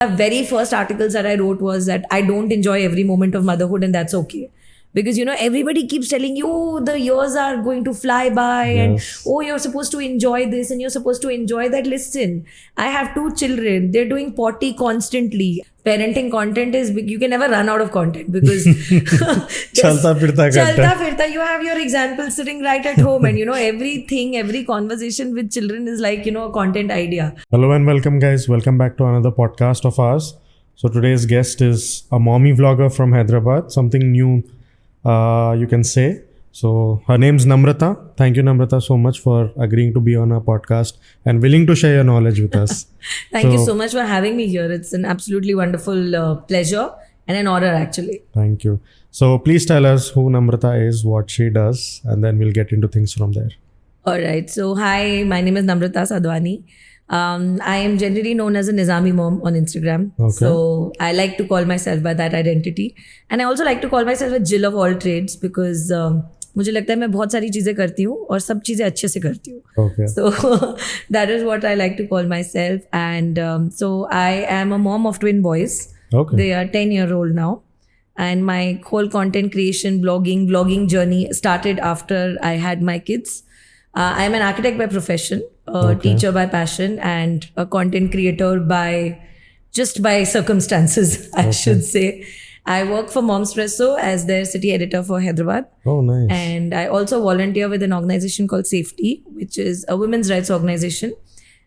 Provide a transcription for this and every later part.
The very first articles that I wrote was that I don't enjoy every moment of motherhood, and that's okay. Because everybody keeps telling you, oh, the years are going to fly by, and oh, you're supposed to enjoy this and you're supposed to enjoy that. Listen, I have 2 children, they're doing potty constantly. Parenting content is big. You can never run out of content because chalta firta, you have your examples sitting right at home, and everything, every conversation with children is like a content idea. Hello and welcome, guys. Welcome back to another podcast of ours. So today's guest is a mommy vlogger from Hyderabad, something new you can say. So her name's Namrata. Thank you, Namrata, so much for agreeing to be on our podcast and willing to share your knowledge with us. Thank you so much for having me here. It's an absolutely wonderful pleasure and an honor, actually. Thank you. So please tell us who Namrata is, what she does, and then we'll get into things from there. All right. So hi, my name is Namrata Sadhvani. I am generally known as a Nizami mom on Instagram. Okay. So I like to call myself by that identity. And I also like to call myself a Jill of all trades because मुझे लगता है मैं बहुत सारी चीज़ें करती हूँ और सब चीज़ें अच्छे से करती हूँ. Okay. So that is what I like to call myself. And so I am a mom of twin boys. Okay. They are 10-year-old now. And my whole content creation, vlogging journey started after I had my kids. I am an architect by profession, a teacher by passion, and a content creator by circumstances, I should say. I work for Momspresso as their city editor for Hyderabad. Oh, nice. And I also volunteer with an organization called Safety, which is a women's rights organization.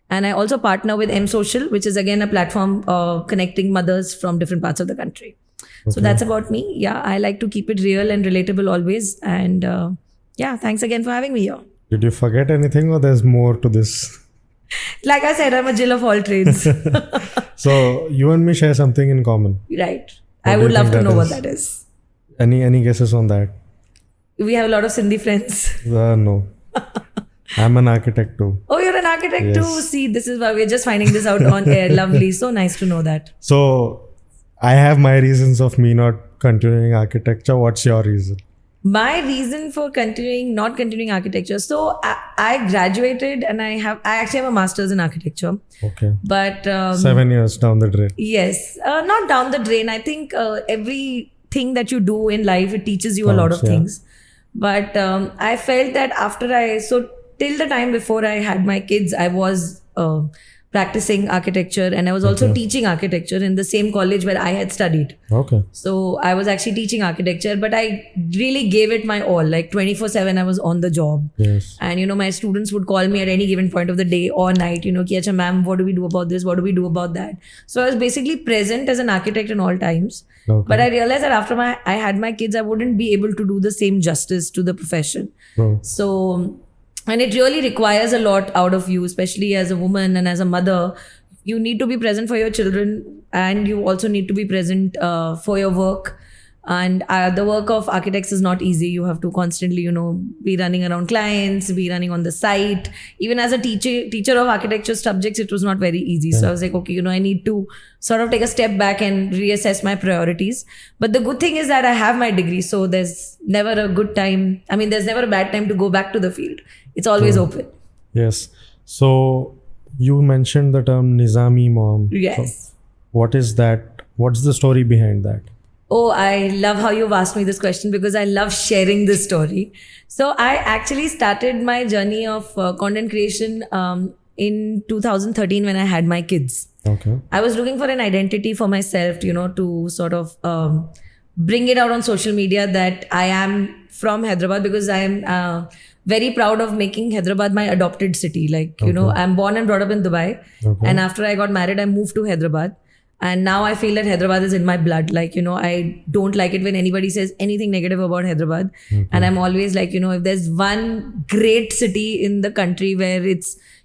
And I also partner with M Social, which is again a platform connecting mothers from different parts of the country. So that's about me. Yeah, I like to keep it real and relatable always. And thanks again for having me here. Did you forget anything or there's more to this? Like I said, I'm a Jill of all trades. So you and me share something in common. Right. I would love to know what that is. Any guesses on that? We have a lot of Sindhi friends. No. I'm an architect too. Oh, you're an architect Yes. too? See, this is why we're just finding this out on air. Lovely. So nice to know that. So I have my reasons of me not continuing architecture. What's your reason? My reason for not continuing architecture. So I graduated and I actually have a master's in architecture. Okay. But 7 years down the drain. yes, not down the drain. I think everything that you do in life, it teaches you a lot of things. But I felt that till the time before I had my kids, I was practicing architecture and I was also teaching architecture in the same college where I had studied. Okay. So I was actually teaching architecture, but I really gave it my all. Like 24/7, I was on the job. Yes. And my students would call me at any given point of the day or night, ki acha ma'am, what do we do about this? What do we do about that? So I was basically present as an architect in all times. Okay. But I realized that after I had my kids, I wouldn't be able to do the same justice to the profession. Oh. So, and it really requires a lot out of you, especially as a woman and as a mother. You need to be present for your children and you also need to be present for your work. And the work of architects is not easy. You have to constantly, be running around clients, be running on the site. Even as a teacher of architecture subjects, it was not very easy. So I was like, okay, I need to sort of take a step back and reassess my priorities. But the good thing is that I have my degree. So there's never a good time. I mean, there's never a bad time to go back to the field. It's always open. Yes. So you mentioned the term Nizami mom. Yes. So what is that? What's the story behind that? Oh, I love how you've asked me this question because I love sharing this story. So I actually started my journey of content creation in 2013 when I had my kids. Okay. I was looking for an identity for myself, to sort of bring it out on social media that I am from Hyderabad because I am very proud of making Hyderabad my adopted city. Like, I'm born and brought up in Dubai. Okay. And after I got married, I moved to Hyderabad. And now I feel that Hyderabad is in my blood. Like, I don't like it when anybody says anything negative about Hyderabad. And I'm always like, if there's one great city in the country where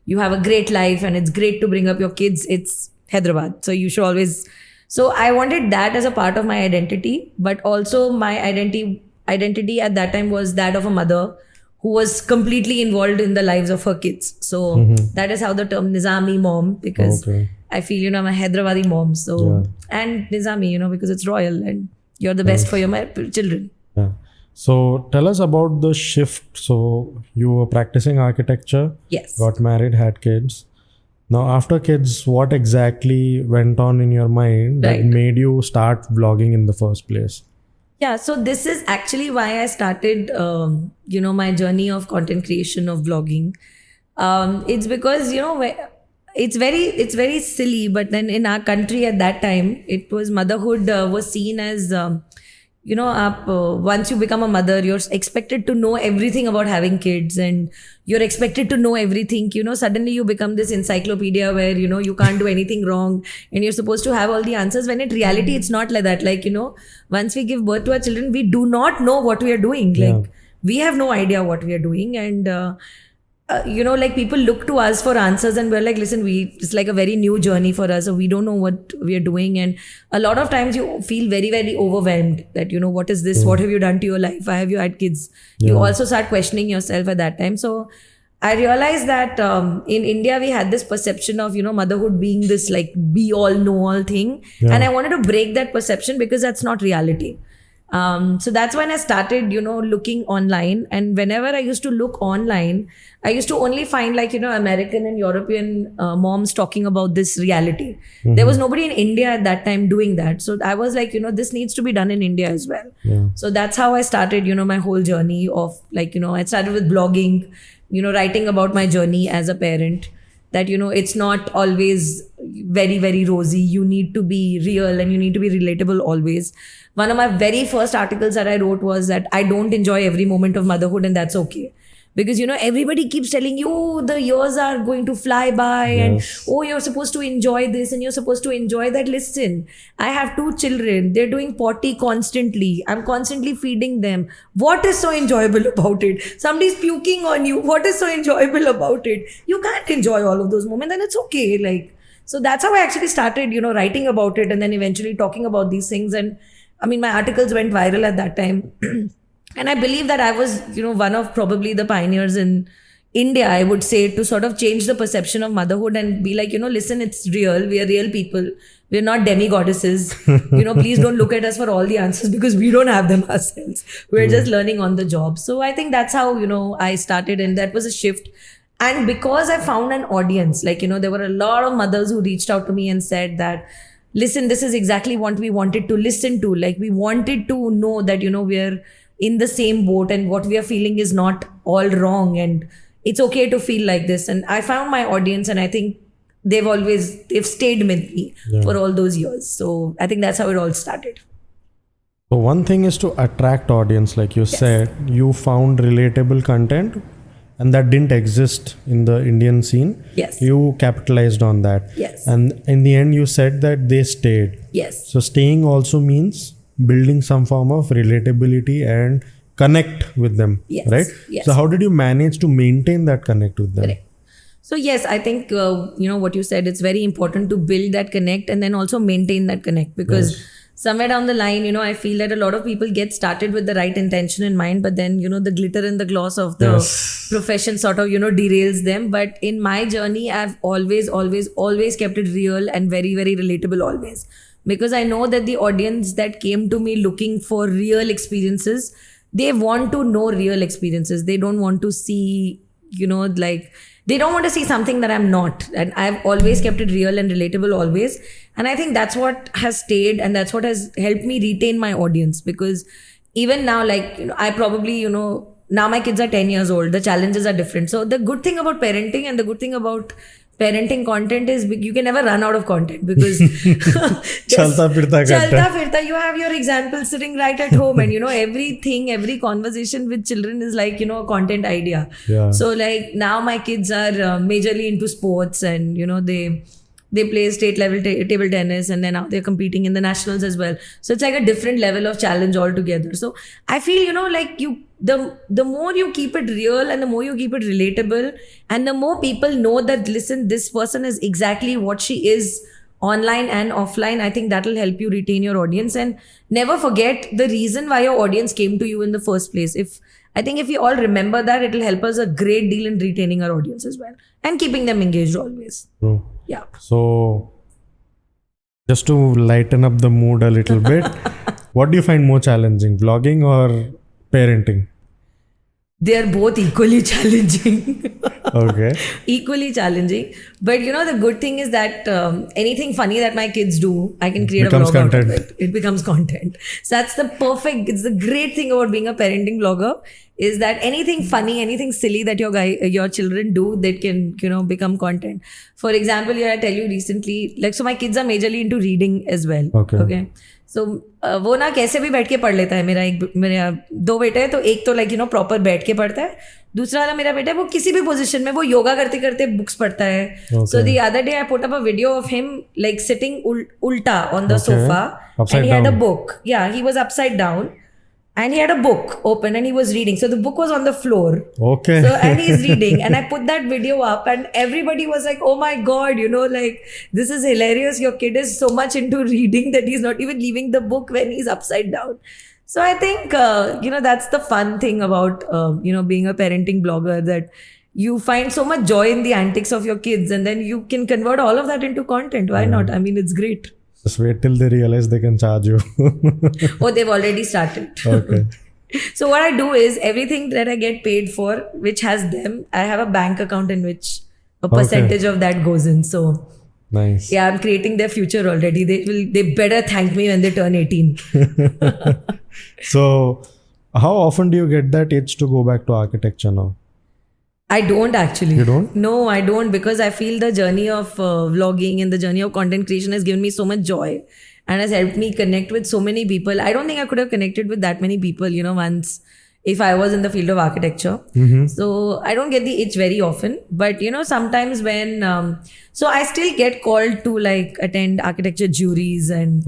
you have a great life and it's great to bring up your kids, it's Hyderabad. So you should always... So I wanted that as a part of my identity. But also my identity at that time was that of a mother who was completely involved in the lives of her kids. So that is how the term Nizami mom, because I feel, I'm a Hyderabadi mom. So, and Nizami, because it's royal and you're the best for your children. Yeah. So tell us about the shift. So you were practicing architecture. Yes. Got married, had kids. Now, after kids, what exactly went on in your mind that Right. made you start vlogging in the first place? Yeah, so this is actually why I started, my journey of content creation of vlogging. It's because it's very silly, but then in our country at that time, it was motherhood was seen as once you become a mother, you're expected to know everything about having kids, and you're expected to know everything. Suddenly you become this encyclopedia where you can't do anything wrong, and you're supposed to have all the answers. When in reality, it's not like that. Like once we give birth to our children, we do not know what we are doing. Yeah. Like we have no idea what we are doing, and like people look to us for answers, and we're like, listen, it's like a very new journey for us, so we don't know what we are doing. And a lot of times you feel very, very overwhelmed that what is this, what have you done to your life, why have you had kids? You Yeah. also start questioning yourself at that time. So I realized that in India we had this perception of motherhood being this like be all know all thing, Yeah. and I wanted to break that perception because that's not reality. So that's when I started, looking online. And whenever I used to look online, I used to only find like, American and European moms talking about this reality. There was nobody in India at that time doing that. So I was like, this needs to be done in India as well. Yeah. So that's how I started, my whole journey of like, I started with blogging, writing about my journey as a parent. That it's not always very, very rosy. You need to be real and you need to be relatable always. One of my very first articles that I wrote was that I don't enjoy every moment of motherhood, and that's okay. Because everybody keeps telling you the years are going to fly by, and Yes. oh, you're supposed to enjoy this and you're supposed to enjoy that. Listen, I have 2 children. They're doing potty constantly. I'm constantly feeding them. What is so enjoyable about it? Somebody's puking on you. What is so enjoyable about it? You can't enjoy all of those moments, and it's okay. Like, so that's how I actually started, writing about it, and then eventually talking about these things. And I mean, my articles went viral at that time. And I believe that I was, one of probably the pioneers in India, I would say, to sort of change the perception of motherhood and be like, listen, it's real. We are real people. We're not demigoddesses. Please don't look at us for all the answers because we don't have them ourselves. We're just learning on the job. So I think that's how, I started, and that was a shift. And because I found an audience, like, there were a lot of mothers who reached out to me and said that, listen, this is exactly what we wanted to listen to. Like, we wanted to know that, we're in the same boat and what we are feeling is not all wrong, and it's okay to feel like this. And I found my audience, and I think they've stayed with me for all those years. So I think that's how it all started. So one thing is to attract audience, like you said, you found relatable content and that didn't exist in the Indian scene. Yes. You capitalized on that. Yes. And in the end, you said that they stayed. Yes. So staying also means building some form of relatability and connect with them. Yes. Right? Yes. So how did you manage to maintain that connect with them? Correct. So yes, I think, what you said, it's very important to build that connect and then also maintain that connect, because somewhere down the line, I feel that a lot of people get started with the right intention in mind, but then, the glitter and the gloss of the profession sort of, derails them. But in my journey, I've always kept it real and very, very relatable always. Because I know that the audience that came to me looking for real experiences, they want to know real experiences. They don't want to see, they don't want to see something that I'm not. And I've always kept it real and relatable always. And I think that's what has stayed, and that's what has helped me retain my audience. Because even now, I probably, now my kids are 10 years old. The challenges are different. So the good thing about parenting and the good thing about parenting content is you can never run out of content, because Chalta firta you have your example sitting right at home, and every conversation with children is like a content idea. Yeah. So like now my kids are majorly into sports, and they play state level table tennis, and then now they're competing in the nationals as well. So it's like a different level of challenge altogether. So I feel the more you keep it real and the more you keep it relatable, and the more people know that, listen, this person is exactly what she is online and offline, I think that will help you retain your audience. And never forget the reason why your audience came to you in the first place. I think if we all remember that, it will help us a great deal in retaining our audience as well and keeping them engaged always. True. Yeah. So just to lighten up the mood a little bit, what do you find more challenging, vlogging or parenting? They are both equally challenging. Okay. Equally challenging. But the good thing is that anything funny that my kids do, I can create Becomes a vlog content. out of it. It becomes content. So that's it's the great thing about being a parenting vlogger, is that anything funny, anything silly that your children do, that can, become content. For example, I tell you recently, so my kids are majorly into reading as well. Okay. सो वो ना कैसे भी बैठ के पढ़ लेता है. मेरा 2 बेटे हैं, तो एक तो प्रॉपर बैठ के पढ़ता है. दूसरा वाला मेरा बेटा है, वो किसी भी पोजीशन में वो योगा करते करते बुक्स पढ़ता है. So the other day I put up a video of him sitting उल्टा on the sofa, and he had a book. He was upside down. And he had a book open and he was reading. So the book was on the floor. Okay. So, and he's reading. And I put that video up and everybody was like, oh my God, this is hilarious. Your kid is so much into reading that he's not even leaving the book when he's upside down. So I think, that's the fun thing about, being a parenting blogger, that you find so much joy in the antics of your kids, and then you can convert all of that into content. Why not? I mean, it's great. Just wait till they realize they can charge you. Oh, they've already started. Okay. So what I do is, everything that I get paid for, which has them, I have a bank account in which a percentage of that goes in. So Nice. yeah, I'm creating their future already. They better thank me when they turn 18. So how often do you get that itch to go back to architecture now? I don't actually. You don't? No, I don't, because I feel the journey of vlogging and the journey of content creation has given me so much joy and has helped me connect with so many people. I don't think I could have connected with that many people, once, if I was in the field of architecture. So I don't get the itch very often, but sometimes when so I still get called to attend architecture juries and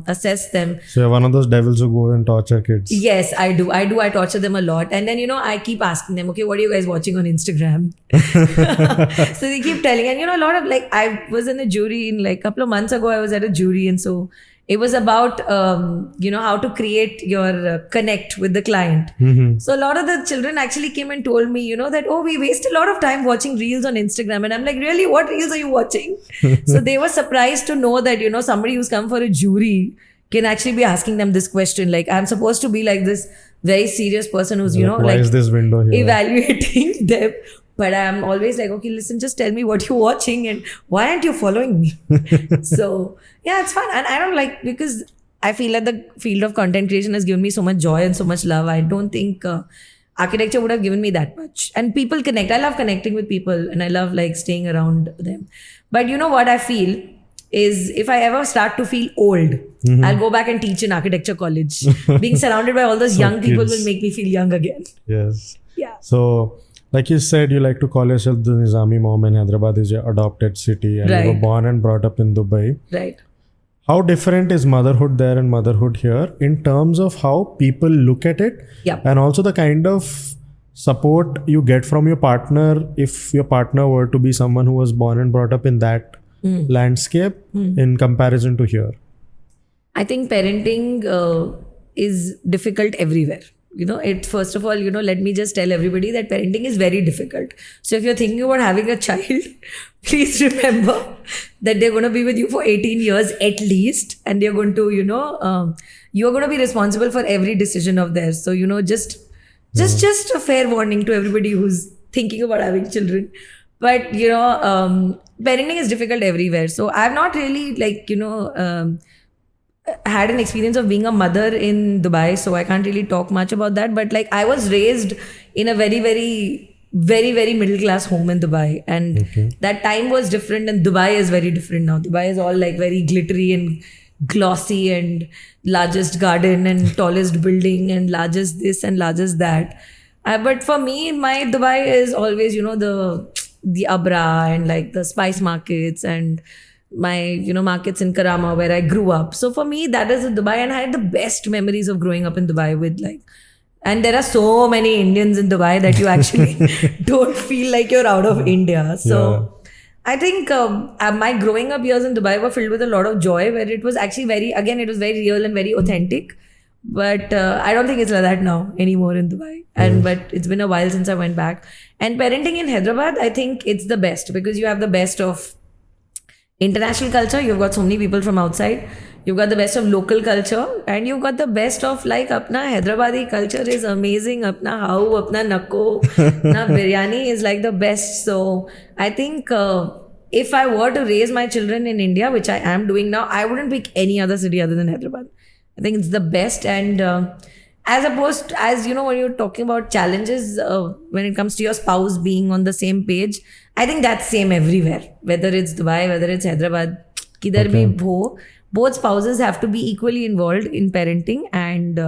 assess them. So you're one of those devils who go and torture kids. Yes, I do. I torture them a lot. And then, I keep asking them, okay, what are you guys watching on Instagram? So they keep telling. And, a lot of I was in a jury in a couple of months ago, I was at a jury. And so it was about, how to create your connect with the client. So a lot of the children actually came and told me, that, oh, we waste a lot of time watching reels on Instagram. And I'm like, really? What reels are you watching? So they were surprised to know that, somebody who's come for a jury can actually be asking them this question. I'm supposed to be this very serious person who's, why is this window here? Evaluating them. But I'm always like, okay, listen, just tell me what you're watching and why aren't you following me? So, yeah, it's fun. And I don't because I feel that the field of content creation has given me so much joy and so much love. I don't think architecture would have given me that much. And people connect. I love connecting with people and I love staying around them. But you know what I feel is, if I ever start to feel old, I'll go back and teach in architecture college. Being surrounded by all those young people will make me feel young again. Yes. Yeah. So, like you said, you like to call yourself the Nizami mom, and Hyderabad is your adopted city, and you were born and brought up in Dubai. Right. How different is motherhood there and motherhood here in terms of how people look at it? Yep. And also the kind of support you get from your partner, if your partner were to be someone who was born and brought up in that landscape in comparison to here? I think parenting is difficult everywhere. First of all, let me just tell everybody that parenting is very difficult. So if you're thinking about having a child, please remember that they're going to be with you for 18 years at least. And they're going to, you're going to be responsible for every decision of theirs. So, just a fair warning to everybody who's thinking about having children. But, parenting is difficult everywhere. So I've not really had an experience of being a mother in Dubai, so I can't really talk much about that. But I was raised in a very, very, very, very middle class home in Dubai, and that time was different, and Dubai is very different now. Dubai is all very glittery and glossy, and largest garden and tallest building and largest this and largest that. But for me, my Dubai is always, the Abra and the spice markets and my markets in Karama where I grew up. So for me, that is Dubai, and I had the best memories of growing up in Dubai with and there are so many Indians in Dubai that you actually don't feel like you're out of India. So I think my growing up years in Dubai were filled with a lot of joy, where it was actually it was very real and very authentic. But I don't think it's like that now anymore in Dubai. But it's been a while since I went back. And parenting in Hyderabad, I think it's the best, because you have the best of international culture. You've got so many people from outside. You've got the best of local culture, and you've got the best of like apna Hyderabadi culture is amazing. Apna hau, apna nakko, apna biryani is like the best. So I think if I were to raise my children in India, which I am doing now, I wouldn't pick any other city other than Hyderabad. I think it's the best. And as opposed, as you know, when you're talking about challenges, when it comes to your spouse being on the same page, I think that's same everywhere. Whether it's Dubai, whether it's Hyderabad, kidhar bhi ho, both spouses have to be equally involved in parenting. And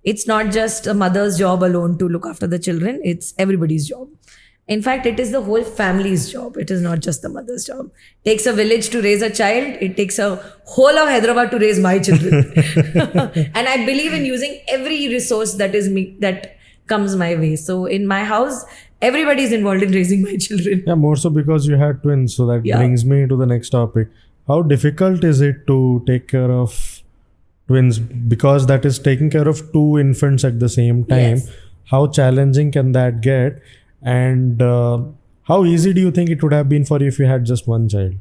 it's not just a mother's job alone to look after the children. It's everybody's job. In fact, it is the whole family's job. It is not just the mother's job. It takes a village to raise a child. It takes a whole of Hyderabad to raise my children. And I believe in using every resource that comes my way. So in my house, everybody is involved in raising my children. Yeah, more so because you had twins. So that brings me to the next topic. How difficult is it to take care of twins? Because that is taking care of two infants at the same time. Yes. How challenging can that get? And how easy do you think it would have been for you if you had just one child?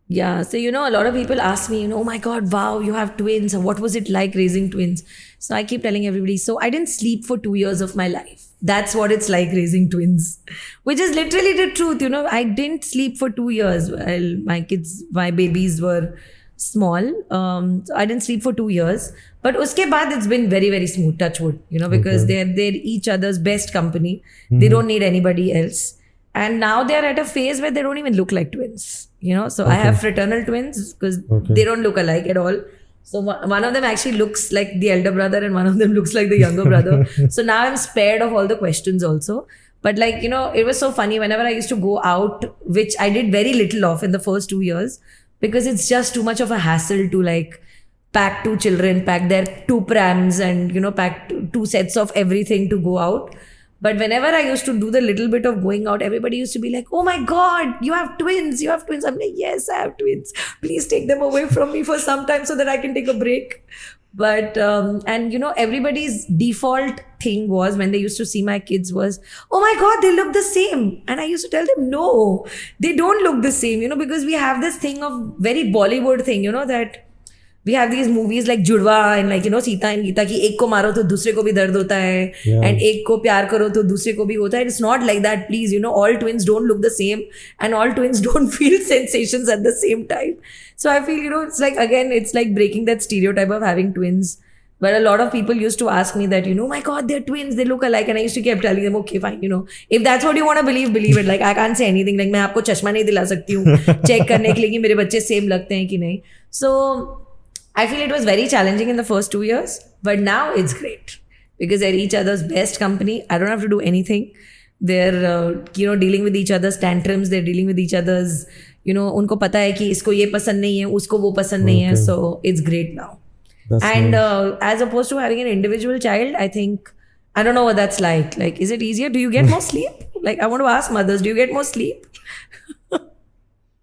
Yeah, so a lot of people ask me, oh my God, wow, you have twins. What was it like raising twins? So I keep telling everybody, so I didn't sleep for 2 years of my life. That's what it's like raising twins, which is literally the truth. I didn't sleep for 2 years while my babies were small. So I didn't sleep for 2 years. But uske baad, it's been very, very smooth, touch wood, because they're each other's best company. They don't need anybody else. And now they're at a phase where they don't even look like twins, So I have fraternal twins because they don't look alike at all. So one of them actually looks like the elder brother and one of them looks like the younger brother. So now I'm spared of all the questions also. But it was so funny whenever I used to go out, which I did very little of in the first 2 years, because it's just too much of a hassle to pack 2 children, pack their 2 prams and, pack 2 sets of everything to go out. But whenever I used to do the little bit of going out, everybody used to be like, oh my God, you have twins. I'm like, yes, I have twins. Please take them away from me for some time so that I can take a break. But, everybody's default thing was when they used to see my kids was, oh my God, they look the same. And I used to tell them, no, they don't look the same, because we have this thing of very Bollywood thing, that we have these movies like Judwa and Sita and Geeta ki ek ko maro to dusre ko bhi dard hota hai and ek ko pyar karo to dusre ko bhi hota hai. It's not like that, please. All twins don't look the same and all twins don't feel sensations at the same time. So I feel, it's like breaking that stereotype of having twins. But a lot of people used to ask me that, oh my God, they're twins, they look alike. And I used to keep telling them, okay, fine, if that's what you want to believe it. I can't say anything. Like, मैं आपको चश्मा नहीं दिला सकती हूँ check करने के लिए कि मेरे बच्चे same लगते हैं कि नहीं. So I feel it was very challenging in the first 2 years, but now it's great because they're each other's best company. I don't have to do anything. They're, dealing with each other's tantrums. They're dealing with each other's, उनको पता है कि इसको ये पसंद नहीं है, उसको वो पसंद नहीं है. So it's great now. That's nice. As opposed to having an individual child, I think, I don't know what that's like. Like, is it easier? Do you get more sleep? I want to ask mothers, do you get more sleep?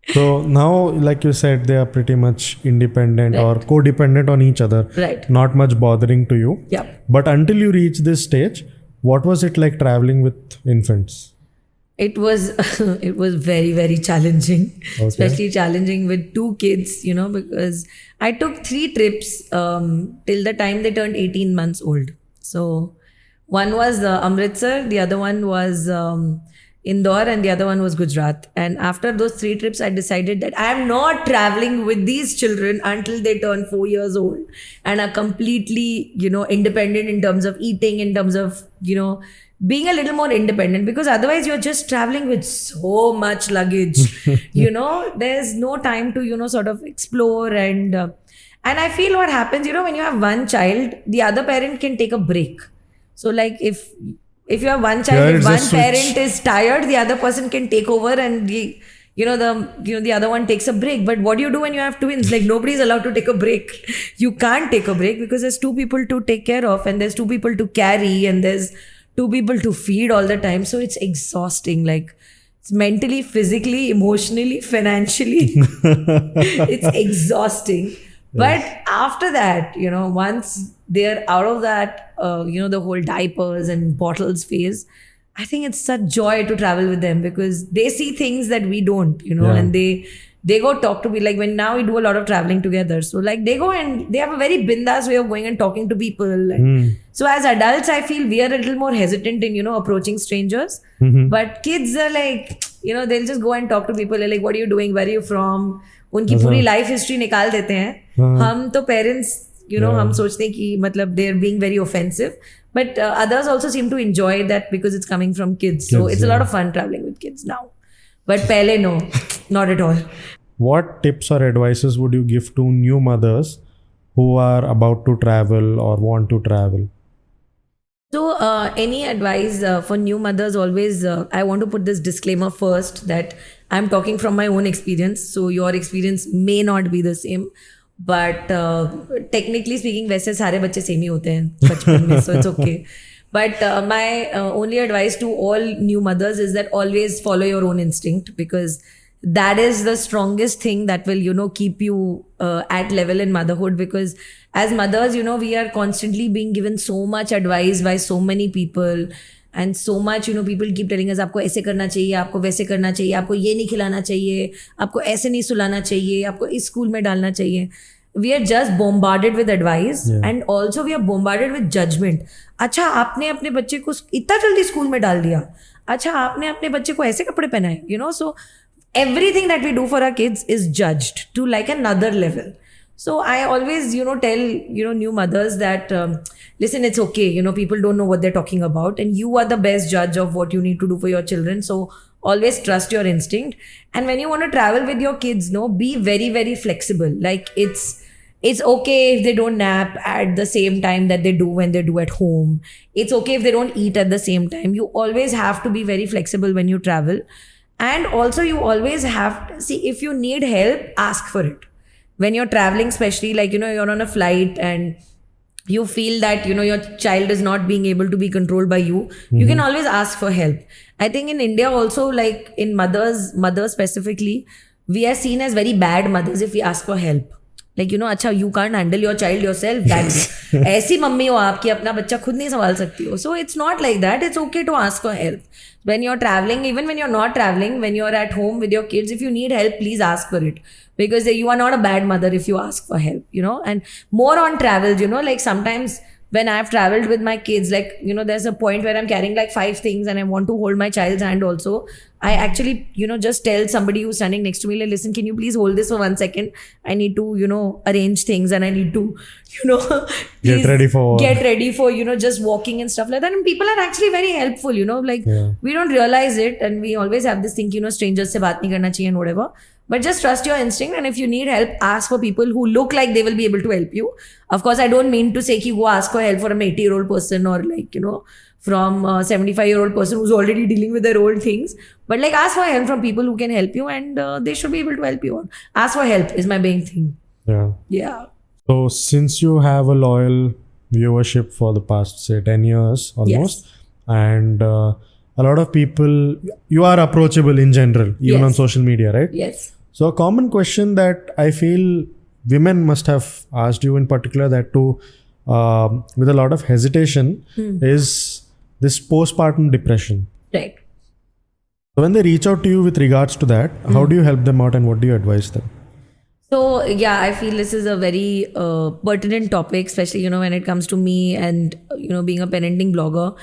So now, like you said, they are pretty much independent or codependent on each other. Right. Not much bothering to you. Yeah. But until you reach this stage, what was it like traveling with infants? It was very, very challenging, especially challenging with 2 kids, because I took 3 trips till the time they turned 18 months old. So one was Amritsar, the other one was Indore, and the other one was Gujarat. And after those 3 trips, I decided that I am not traveling with these children until they turn 4 years old and are completely, independent in terms of eating, in terms of, being a little more independent, because otherwise you're just traveling with so much luggage. There's no time to, sort of explore. And I feel what happens, when you have one child, the other parent can take a break. So like if you have one child, if one parent is tired, the other person can take over and the other one takes a break. But what do you do when you have twins? Like, nobody's allowed to take a break. You can't take a break because there's 2 people to take care of and there's 2 people to carry and there's 2 people to feed all the time. So it's exhausting. Like, it's mentally, physically, emotionally, financially. It's exhausting. Yes. But after that, once they're out of that, the whole diapers and bottles phase, I think it's such joy to travel with them because they see things that we don't, and they they go talk to me, like when now we do a lot of traveling together. So like they go and they have a very bindas way of going and talking to people. And so as adults, I feel we are a little more hesitant in, approaching strangers. But kids are like, they'll just go and talk to people. They're like, what are you doing? Where are you from? उनकी पूरी life history निकाल देते हैं. हम तो parents, हम सोचते हैं कि मतलब they're being very offensive. But others also seem to enjoy that because it's coming from kids. So it's a lot of fun traveling with kids now. But pehle no, not at all. What tips or advices would you give to new mothers who are about to travel or want to travel? So any advice for new mothers, always I want to put this disclaimer first that I'm talking from my own experience. So your experience may not be the same. But technically speaking, वैसे सारे बच्चे same ही होते हैं बचपन में, so it's okay. But my only advice to all new mothers is that always follow your own instinct, because that is the strongest thing that will, keep you at level in motherhood. Because as mothers, we are constantly being given so much advice by so many people. And so much, people keep telling us, आपको ऐसे करना चाहिए, आपको वैसे करना चाहिए, आपको ये नहीं खिलाना चाहिए, आपको ऐसे नहीं सुलाना चाहिए, आपको इस स्कूल में डालना चाहिए. We are just bombarded with advice, and also we are bombarded with judgment. अच्छा आपने अपने बच्चे को इतना जल्दी स्कूल में डाल दिया, अच्छा आपने अपने बच्चे को ऐसे कपड़े पहनाए, so everything that we do for our kids is judged to like another level. So I always, tell, new mothers that, listen, it's okay. People don't know what they're talking about, and you are the best judge of what you need to do for your children. So always trust your instinct. And when you want to travel with your kids, be very, very flexible. Like it's okay if they don't nap at the same time that they do when they do at home. It's okay if they don't eat at the same time. You always have to be very flexible when you travel. And also you always have to see, if you need help, ask for it. When you're traveling, especially like, you're on a flight and you feel that, your child is not being able to be controlled by you, you can always ask for help. I think in India also, like in mothers specifically, we are seen as very bad mothers if we ask for help. Like, अच्छा, you can't handle your child yourself. That's ऐसी mummy हो आप कि अपना बच्चा खुद नहीं संभाल सकती हो. So it's not like that. It's okay to ask for help. When you're traveling, even when you're not traveling, when you're at home with your kids, if you need help, please ask for it. Because you are not a bad mother if you ask for help, And more on travels, like sometimes when I've traveled with my kids, like, there's a point where I'm carrying like 5 things and I want to hold my child's hand also. I actually, just tell somebody who's standing next to me, like, listen, can you please hold this for 1 second? I need to, arrange things and I need to, get ready for, just walking and stuff like that. And people are actually very helpful, we don't realize it. And we always have this thing, strangers se baat nahi karna chahiye and whatever. But just trust your instinct, and if you need help, ask for people who look like they will be able to help you. Of course, I don't mean to say ki go ask for help from an 80-year-old person or like, from a 75-year-old person who's already dealing with their own things. But like ask for help from people who can help you, and they should be able to help you out. Ask for help is my main thing. Yeah. So since you have a loyal viewership for the past, say, 10 years almost, and a lot of people, you are approachable in general, even on social media, right? Yes. So a common question that I feel women must have asked you in particular, that too, with a lot of hesitation, is this postpartum depression. Right. So when they reach out to you with regards to that, how do you help them out and what do you advise them? So yeah, I feel this is a very pertinent topic, especially, when it comes to me and, being a parenting blogger.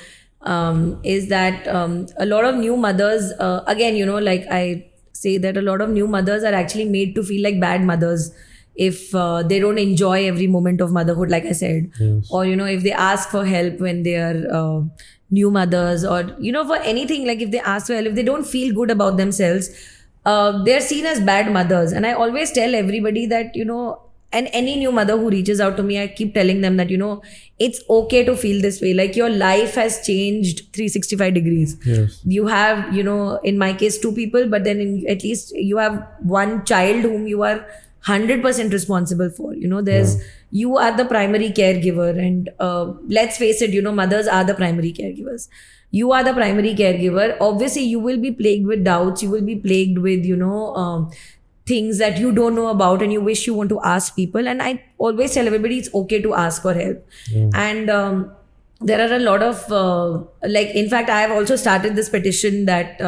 Is that a lot of new mothers, again, like I say that a lot of new mothers are actually made to feel like bad mothers if they don't enjoy every moment of motherhood, like I said. Yes. Or, if they ask for help when they are new mothers, or, for anything, like if they ask for help, if they don't feel good about themselves, they're seen as bad mothers. And I always tell everybody that, and any new mother who reaches out to me, I keep telling them that, it's okay to feel this way. Like your life has changed 365 degrees. Yes. You have, in my case, 2 people, but then at least you have 1 child whom you are 100% responsible for. You are the primary caregiver, and let's face it, mothers are the primary caregivers. You are the primary caregiver. Obviously, you will be plagued with doubts. You will be plagued with, things that you don't know about, and you wish you want to ask people. And I always tell everybody it's okay to ask for help. And there are a lot of in fact, I have also started this petition that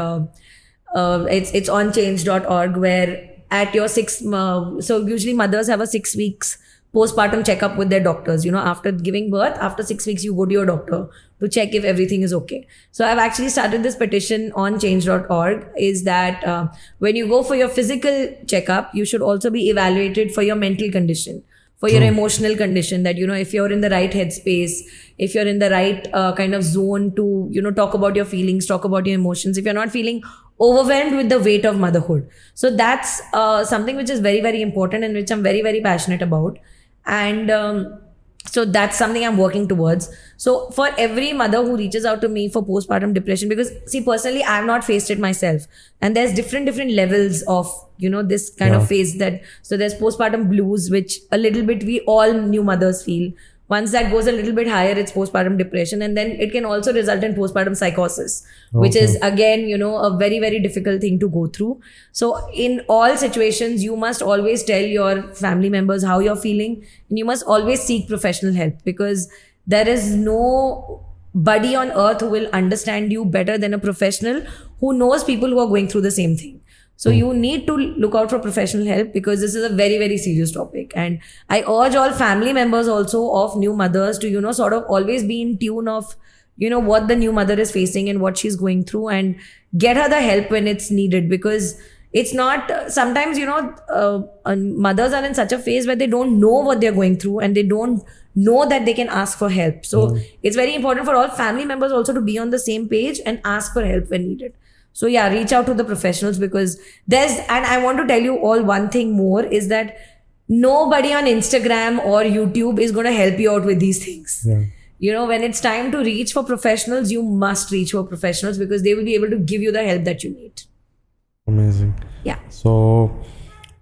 it's on change.org, where at your so usually mothers have a 6 weeks postpartum checkup with their doctors. After giving birth, after 6 weeks, you go to your doctor to check if everything is okay. So I've actually started this petition on change.org, is that when you go for your physical checkup, you should also be evaluated for your mental condition, for your emotional condition, that, if you're in the right headspace, if you're in the right kind of zone to, talk about your feelings, talk about your emotions, if you're not feeling overwhelmed with the weight of motherhood. So that's something which is very, very important and which I'm very, very passionate about. And so that's something I'm working towards. So for every mother who reaches out to me for postpartum depression, because see, personally, I've not faced it myself. And there's different levels of, this kind of phase so there's postpartum blues, which a little bit we all new mothers feel. Once that goes a little bit higher, it's postpartum depression. And then it can also result in postpartum psychosis, which is again, a very, very difficult thing to go through. So in all situations, you must always tell your family members how you're feeling. And you must always seek professional help, because there is nobody on earth who will understand you better than a professional who knows people who are going through the same thing. So you need to look out for professional help, because this is a very, very serious topic. And I urge all family members also of new mothers to, sort of always be in tune of, what the new mother is facing and what she's going through, and get her the help when it's needed. Because it's not, sometimes, mothers are in such a phase where they don't know what they're going through, and they don't know that they can ask for help. So it's very important for all family members also to be on the same page and ask for help when needed. So yeah, reach out to the professionals, because and I want to tell you all one thing more, is that nobody on Instagram or YouTube is going to help you out with these things. Yeah. When it's time to reach for professionals, you must reach for professionals, because they will be able to give you the help that you need. Amazing. Yeah. So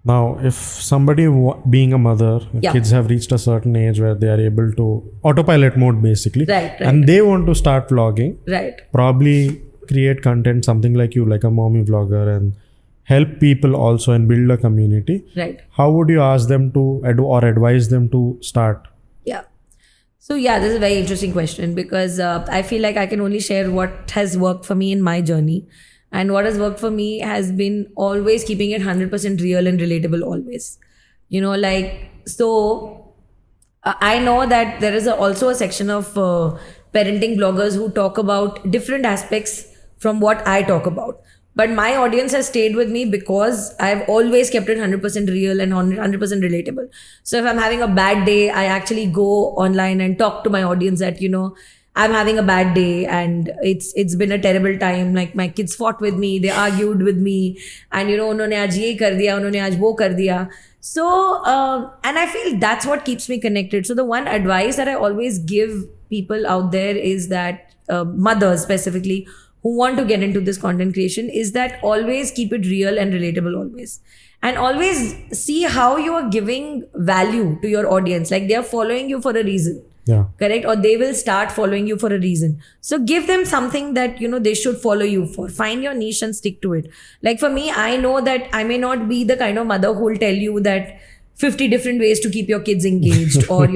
now, if somebody being a mother, kids have reached a certain age where they are able to autopilot mode basically, right. And they want to start vlogging, right? Probably create content, something like you, like a mommy vlogger, and help people also and build a community. Right. How would you ask them to or advise them to start? Yeah. So yeah, this is a very interesting question, because I feel like I can only share what has worked for me in my journey. And what has worked for me has been always keeping it 100% real and relatable always. So I know that there is also a section of parenting bloggers who talk about different aspects from what I talk about. But my audience has stayed with me because I've always kept it 100% real and 100% relatable. So if I'm having a bad day, I actually go online and talk to my audience that, I'm having a bad day and it's been a terrible time. Like my kids fought with me, they argued with me, and उन्होंने आज ये कर दिया, उन्होंने आज वो कर दिया. So and I feel that's what keeps me connected. So the one advice that I always give people out there is that mothers specifically who want to get into this content creation is that always keep it real and relatable always. And always see how you are giving value to your audience. Like they are following you for a reason. Yeah. Correct? Or they will start following you for a reason. So give them something that, they should follow you for. Find your niche and stick to it. Like for me, I know that I may not be the kind of mother who will tell you that 50 different ways to keep your kids engaged, or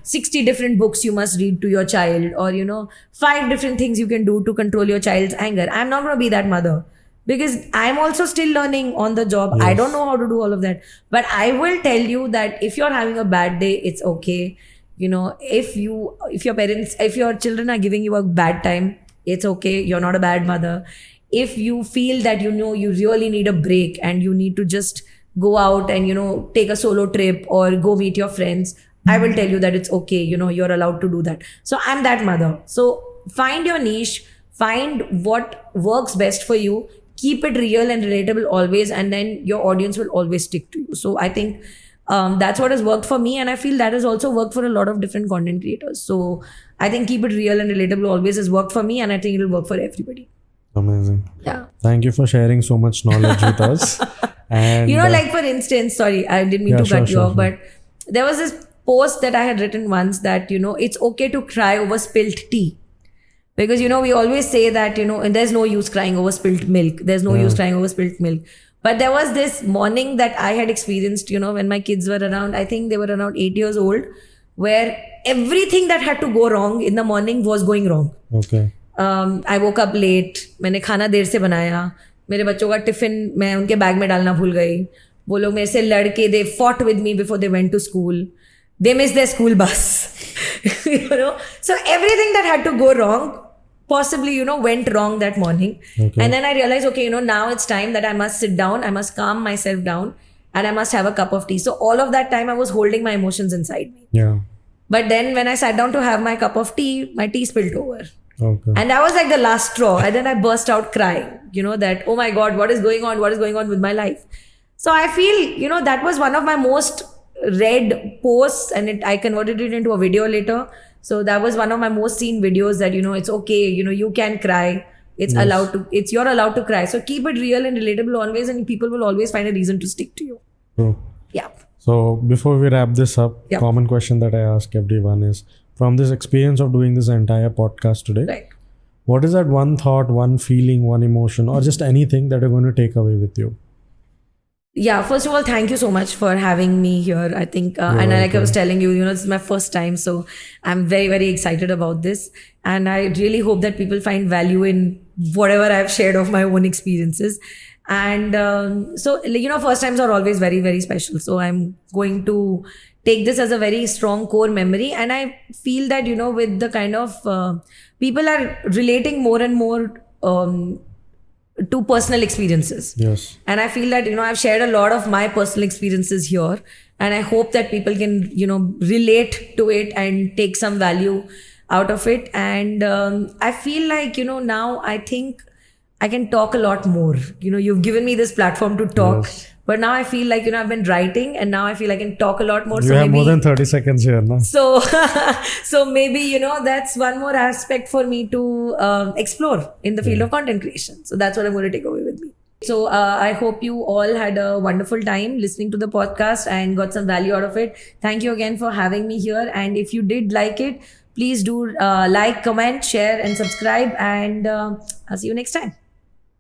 60 different books you must read to your child, or 5 different things you can do to control your child's anger. I'm not going to be that mother, because I'm also still learning on the job. Yes. I don't know how to do all of that. But I will tell you that if you're having a bad day, it's okay. If your children are giving you a bad time, it's okay. You're not a bad mother. If you feel that you really need a break and you need to just go out and take a solo trip or go meet your friends, I will tell you that it's okay. You're allowed to do that. So I'm that mother. So find your niche, find what works best for you, keep it real and relatable always, and then your audience will always stick to you. So I think that's what has worked for me, and I feel that has also worked for a lot of different content creators. So I think keep it real and relatable always has worked for me, and I think it will work for everybody. Amazing. Yeah. Thank you for sharing so much knowledge with us. And like for instance, sorry, I didn't mean to cut you off, but there was this post that I had written once that, it's okay to cry over spilt tea. Because, we always say that, and there's no use crying over spilt milk. There's no use crying over spilt milk. But there was this morning that I had experienced, when my kids were around, I think they were around 8 years old, where everything that had to go wrong in the morning was going wrong. Okay. I woke up late. मैंने खाना देर से बनाया. मेरे बच्चों का tiffin मैं उनके bag में डालना भूल गई. वो लोग मेरे से लड़के, they fought with me before they went to school. They missed their school bus. So everything that had to go wrong possibly, went wrong that morning. Okay. And then I realized, okay, now it's time that I must sit down, I must calm myself down, and I must have a cup of tea. So all of that time I was holding my emotions inside me. Yeah. But then when I sat down to have my cup of tea, my tea spilled over. Okay. And that was like the last straw. And then I burst out crying, that, oh my God, what is going on? What is going on with my life? So I feel, that was one of my most read posts, and I converted it into a video later. So that was one of my most seen videos that, it's okay, you can cry. It's you're allowed to cry. So keep it real and relatable always, and people will always find a reason to stick to you. True. Yeah. So before we wrap this up, Yeah. common question that I ask everyone is, from this experience of doing this entire podcast today, Right. what is that one thought, one feeling, one emotion, or just anything that you're going to take away with you? Yeah, first of all, thank you so much for having me here. I think, and like I was telling you, this is my first time. So I'm very, very excited about this. And I really hope that people find value in whatever I've shared of my own experiences. And so, first times are always very, very special. So I'm going to take this as a very strong core memory. And I feel that, with the kind of people are relating more and more to personal experiences. Yes. And I feel that, I've shared a lot of my personal experiences here. And I hope that people can, relate to it and take some value out of it. And I feel like, now I think I can talk a lot more. You've given me this platform to talk. Yes. But now I feel like, I've been writing, and now I feel I can talk a lot more. You have more than 30 seconds here, no? So, so maybe, that's one more aspect for me to explore in the field of content creation. So that's what I'm going to take away with me. So I hope you all had a wonderful time listening to the podcast and got some value out of it. Thank you again for having me here. And if you did like it, please do like, comment, share, and subscribe. And I'll see you next time.